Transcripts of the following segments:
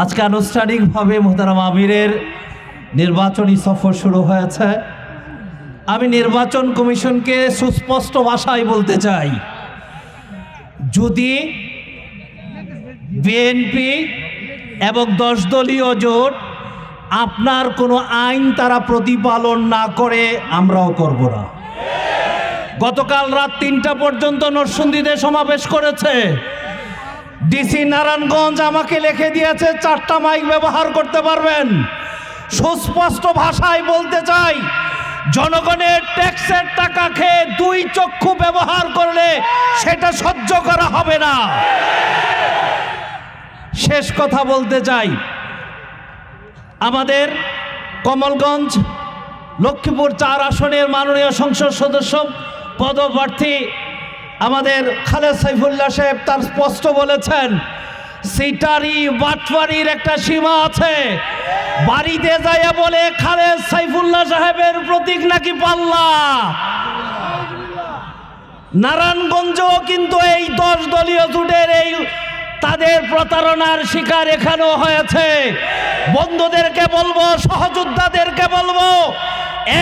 আজকে আনুষ্ঠানিকভাবে মোহতারাম আমিরের নির্বাচনী সফর শুরু হয়েছে। আমি নির্বাচন কমিশনকে সুস্পষ্ট ভাষায় বলতে চাই, যদি বিএনপি এবং 10 দলীয় জোট আপনার কোনো আইন তারা প্রতিপালন না করে আমরাও করব না। গতকাল রাত 3টা পর্যন্ত নরসিংদীতে সমাবেশ করেছে। ডিসি নারায়ণগঞ্জ আমাকে লিখে দিয়েছে 4টা মাইক ব্যবহার করতে পারবেন। সুস্পষ্ট ভাষায় বলতে চাই, জনগণের ট্যাক্সের টাকা খেয়ে 2 চক্ষু ব্যবহার করলে সেটা সহ্য করা হবে না। শেষ কথা বলতে চাই, আমাদের কমলগঞ্জ লক্ষ্মীপুর 4 আসনের মাননীয় সংসদ সদস্য পদপ্রার্থী আমাদের খালেদ সাইফুল্লাহ সাহেব তার স্পষ্ট বলেছেন, সিটারি বাটফারির একটা সীমা আছে। বাড়িতে যায় বলে খালেদ সাইফুল্লাহ সাহেবের প্রতীক নাকি পাল্লা। নারায়ণগঞ্জও কিন্তু এই 10 দলীয় জোটের এই তাদের প্রতারণার শিকার এখানেও হয়েছে। বন্ধুদেরকে বলবো, সহযোদ্ধাদেরকে বলবো,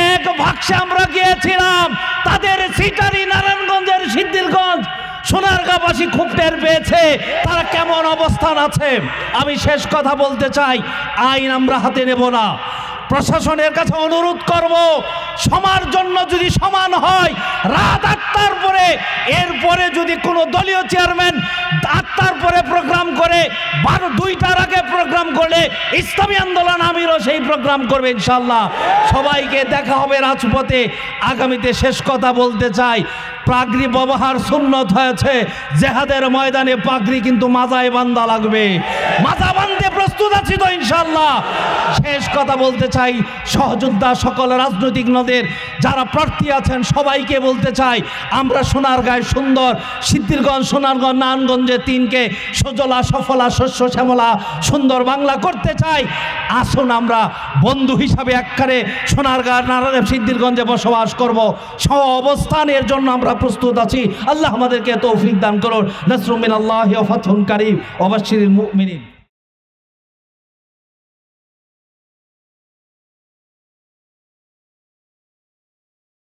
এক ভাগসে আমরা গিয়েছিলাম, তাদের সিটারি নারায়ণগঞ্জের সিদ্ধিরগঞ্জ সোনারগাঁবাসী খুব টের পেয়েছে তারা কেমন অবস্থান আছে। আমি শেষ কথা বলতে চাই, আইন আমরা হাতে নেব না। প্রশাসনের কাছে অনুরোধ করব, সবার জন্য যদি সমান হয়, রাত 8টার পরে, এরপরে যদি কোনো দলীয় চেয়ারম্যান 8টার পরে প্রোগ্রাম করে, 2টার আগে প্রোগ্রাম করলে ইসলামী আন্দোলন আমিরও সেই প্রোগ্রাম করবে ইনশাল্লাহ। সবাইকে দেখা হবে রাজপথে। আগামীতে শেষ কথা বলতে চাই, পাগড়ি ব্যবহার সুন্নত হয়েছে, জেহাদের ময়দানে পাগড়ি কিন্তু মাজায় বান্ধা লাগবে। মাজা বান্ধে প্রস্তুত আছি তো ইনশাল্লাহ। শেষ কথা বলতে চাই, সহযোদ্ধা সকল রাজনৈতিক দলের যারা প্রার্থী আছেন সবাইকে বলতে চাই, আমরা সোনারগাঁয় সুন্দর সিদ্ধিরগঞ্জ, সোনারগঞ্জ, নারায়ণগঞ্জে 3কে সজলা সফলা শস্য শ্যামলা সুন্দর বাংলা করতে চাই। আসুন আমরা বন্ধু হিসাবে একবারে সোনারগাঁ, নারায়ণ, সিদ্ধিরগঞ্জে বসবাস করব। সহ অবস্থানের জন্য আমরা প্রস্তুত আছি। আল্লাহ আমাদেরকে তৌফিক দান করুন। নাসরুম মিনাল্লাহি ওয়া ফাতহুন কারীম ওয়া বাশশিরিল মুমিনিন।